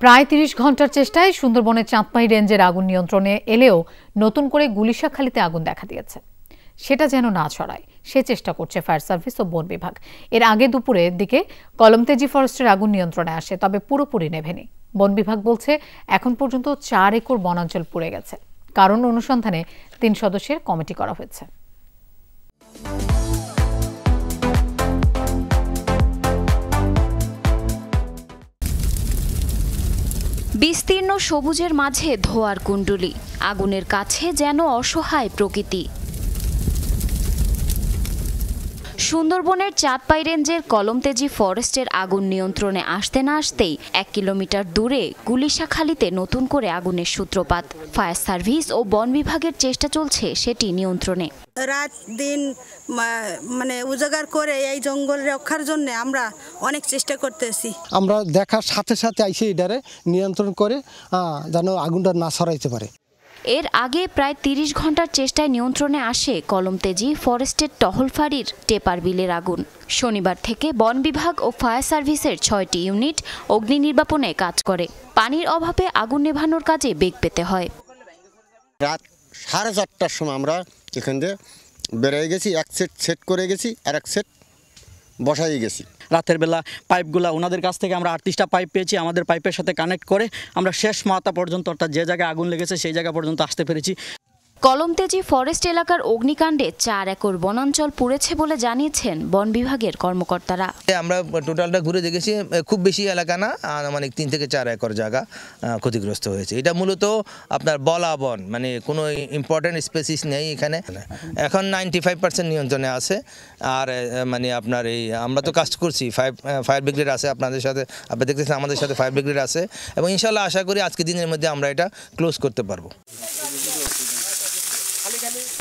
প্রায় ৩০ ঘন্টার চেষ্টায় সুন্দরবনের চাঁদপাই রেঞ্জের আগুন নিয়ন্ত্রণে এলেও নতুন করে গুলিশাখালীতে আগুন দেখা দিয়েছে। সেটা যেন না ছড়ায় সে চেষ্টা করছে ফায়ার সার্ভিস ও বন বিভাগ। এর আগে দুপুরের দিকে কলমতেজি ফরেস্টের আগুন নিয়ন্ত্রণে আসে, তবে পুরোপুরি নেভেনি। বন বিভাগ বলছে এখন পর্যন্ত ৪ একর বনাঞ্চল পুড়ে গেছে। কারণ অনুসন্ধানে ৩ সদস্যের কমিটি করা হয়েছে। বিস্তীর্ণ সবুজের মাঝে ধোঁয়ার কুণ্ডলী, আগুনের কাছে যেন অসহায় প্রকৃতি। সুন্দরবনের চাঁদপাই রেঞ্জের কলমতেজি ফরেস্টের আগুন নিয়ন্ত্রণে আসতে না আসতেই ১ কিলোমিটার দূরে গুলিশাখালীতে নতুন করে আগুনের সূত্রপাত। ফায়ার সার্ভিস ও বন বিভাগের চেষ্টা চলছে সেটি নিয়ন্ত্রণে। রাত দিন মানে উজাগার করে এই জঙ্গল রক্ষার জন্য আমরা অনেক চেষ্টা করতেছি। আমরা দেখার সাথে সাথে আইসে এটারে নিয়ন্ত্রণ করে যেন আগুনটা না ছড়াইতে পারে। এর আগে প্রায় ৩০ ঘন্টার চেষ্টায় নিয়ন্ত্রণে আসে কলমতেজি ফরেস্টের টহল ফাঁড়ির টেপার বিলের আগুন। শনিবার থেকে বন বিভাগ ও ফায়ার সার্ভিসের ৬টি ইউনিট অগ্নি নির্বাপনে কাজ করে। পানির অভাবে আগুন নেভানোর কাজে বেগ পেতে হয়। রাত ৪:৩০টার সময় আমরা এখান থেকে বেরিয়ে গেছি, এক সেট করে গেছি আর এক সেট বসাই গেছি। রাতের বেলা পাইপগুলা ওনাদের কাছ থেকে আমরা ৩৮টা পাইপ পেয়েছি। আমাদের পাইপের সাথে কানেক্ট করে আমরা শেষ মাথা পর্যন্ত, অর্থাৎ যে জায়গায় আগুন লেগেছে সেই জায়গা পর্যন্ত আসতে পেরেছি। কলমতেজি ফরেস্ট এলাকার অগ্নিকাণ্ডে ৪ একর বনাঞ্চল পুড়েছে বলে জানিয়েছেন বন বিভাগের কর্মকর্তারা। আমরা টোটালটা ঘুরে দেখেছি, খুব বেশি এলাকা না, মানে ৩ থেকে ৪ একর জায়গা ক্ষতিগ্রস্ত হয়েছে। এটা মূলত আপনার বলা বন, মানে কোনো ইম্পর্টেন্ট স্পেসিস নেই এখানে। এখন 95% নিয়ন্ত্রণে আছে। আর মানে আপনার এই আমরা তো কাজ করছি, ফায়ার ব্রিগেড আছে আপনাদের সাথে, আপনি দেখতেছেন আমাদের সাথে ফায়ার ব্রিগেড আছে, এবং ইনশাল্লাহ আশা করি আজকে দিনের মধ্যে আমরা এটা ক্লোজ করতে পারবো।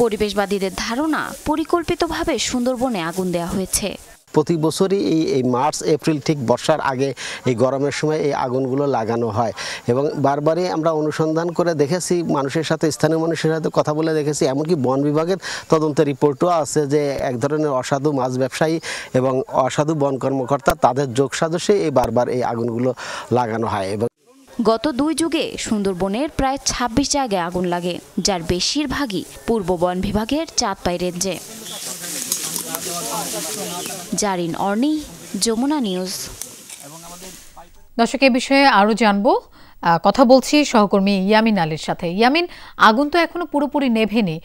পরিবেশবাদীদের ধারণা, পরিকল্পিতভাবে সুন্দরবনে আগুন দেওয়া হয়েছে। প্রতি বছরই এই মার্চ এপ্রিল ঠিক বর্ষার আগে এই গরমের সময় এই আগুনগুলো লাগানো হয়, এবং বারবারই আমরা অনুসন্ধান করে দেখেছি, মানুষের সাথে, স্থানীয় মানুষের সাথে কথা বলে দেখেছি। এমনকি বন বিভাগের তদন্তের রিপোর্টও আছে যে এক ধরনের অসাধু মাছ ব্যবসায়ী এবং অসাধু বন কর্মকর্তা, তাদের যোগ সাজসে বারবার এই আগুনগুলো লাগানো হয়। এবং গত ২ যুগে সুন্দরবনের প্রায় ২৬ জায়গায় আগুন লাগে, যার বেশিরভাগই পূর্ব বন বিভাগের চাঁদপাই রেঞ্জে। জারিন অর্নি, যমুনা নিউজ। দর্শক, এ বিষয়ে আরো জানবো, কথা বলছি সহকর্মী ইয়ামিন আলীর সাথে। ইয়ামিন, আগুন তো এখনো পুরোপুরি নেভেনি,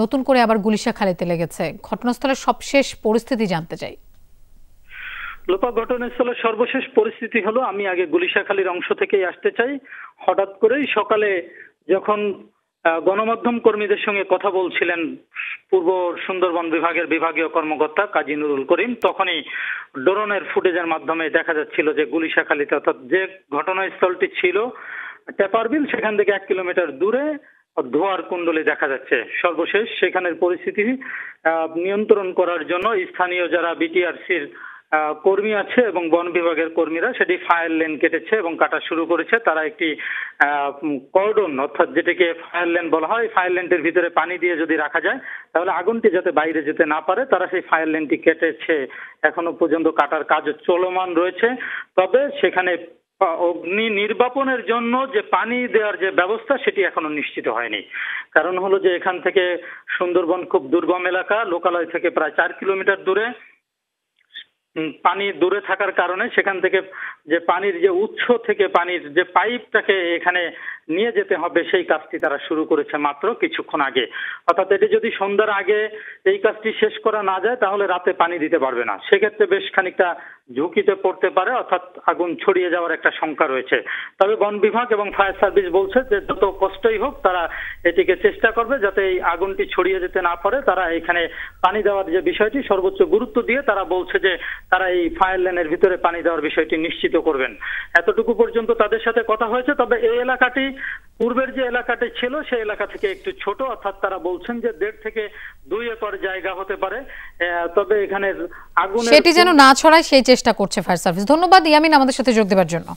নতুন করে আবার গুলিশাখালীতে লেগেছে। ঘটনাস্থলের সবশেষ পরিস্থিতি জানতে চাই। লোপা, ঘটনাস্থলের সর্বশেষ পরিস্থিতি হলো, আমি আগে গুলিশাখালীর অংশ থেকেই আসতে চাই। হঠাৎ করেই সকালে যখন গণমাধ্যম কর্মীদের সঙ্গে কথা বলছিলেন পূর্ব সুন্দরবন বিভাগের বিভাগীয় কর্মকর্তা কাজী নুরুল করিম, তখনই ড্রোনের ফুটেজের মাধ্যমে দেখা যাচ্ছিল যে গুলিশাখালীতে, অর্থাৎ যে ঘটনাস্থলটি ছিল টেপার বিল, সেখান থেকে ১ কিলোমিটার দূরে ধোঁয়ার কুণ্ডলী দেখা যাচ্ছে। সর্বশেষ সেখানের পরিস্থিতি নিয়ন্ত্রণ করার জন্য স্থানীয় যারা বিটিআরসির কর্মী আছে এবং বন বিভাগের কর্মীরা সেটি ফায়ার লেন কেটেছে এবং কাটা শুরু করেছে। তারা একটি কর্ডন, অর্থাৎ যেটাকে ফায়ার লেন বলা হয়, ফায়ার লেনটির ভিতরে পানি দিয়ে যদি রাখা যায় তাহলে আগুনটি যাতে বাইরে যেতে না পারে, তারা সেই ফায়ার লেনটি কেটেছে। এখনো পর্যন্ত কাটার কাজ চলমান রয়েছে। তবে সেখানে অগ্নি নির্বাপনের জন্য যে পানি দেওয়ার যে ব্যবস্থা সেটি এখনো নিশ্চিত হয়নি। কারণ হলো যে এখান থেকে সুন্দরবন খুব দুর্গম এলাকা, লোকালয় থেকে প্রায় ৪ কিলোমিটার দূরে। পানি দূরে থাকার কারণে সেখান থেকে যে পানির যে উৎস থেকে পানির যে পাইপটাকে এখানে নিয়ে যেতে হবে, সেই কাজটি তারা শুরু করেছে মাত্র কিছুক্ষণ আগে। অর্থাৎ এটি যদি সন্ধ্যার আগে এই কাজটি শেষ করা না যায় তাহলে রাতে পানি দিতে পারবে না। সেক্ষেত্রে বেশ খানিকটা ঝুঁকিতে পড়তে পারে, অর্থাৎ আগুন ছড়িয়ে যাওয়ার একটা শঙ্কা রয়েছে। তবে বন বিভাগ এবং ফায়ার সার্ভিস বলছে যে যত কষ্টই হোক তারা এটিকে চেষ্টা করবে যাতে এই আগুনটি ছড়িয়ে যেতে না পারে। তারা এখানে পানি দেওয়ার যে বিষয়টি সর্বোচ্চ গুরুত্ব দিয়ে তারা বলছে যে তারা এই ফায়ার লেনের ভিতরে পানি দেওয়ার বিষয়টি নিশ্চিত করবেন। এতটুকু পর্যন্ত তাদের সাথে কথা হয়েছে। তবে এই এলাকাটি পূর্বের যে এলাকাটি ছিল সেই এলাকা থেকে একটু ছোট, অর্থাৎ তারা বলছেন যে ১.৫ থেকে ২ একর জায়গা হতে পারে। তবে এখানে আগুন সেটি যেন না ছড়ায় সেই চেষ্টা করছে ফায়ার সার্ভিস। ধন্যবাদ ইয়ামিন আমাদের সাথে যোগ দেওয়ার জন্য।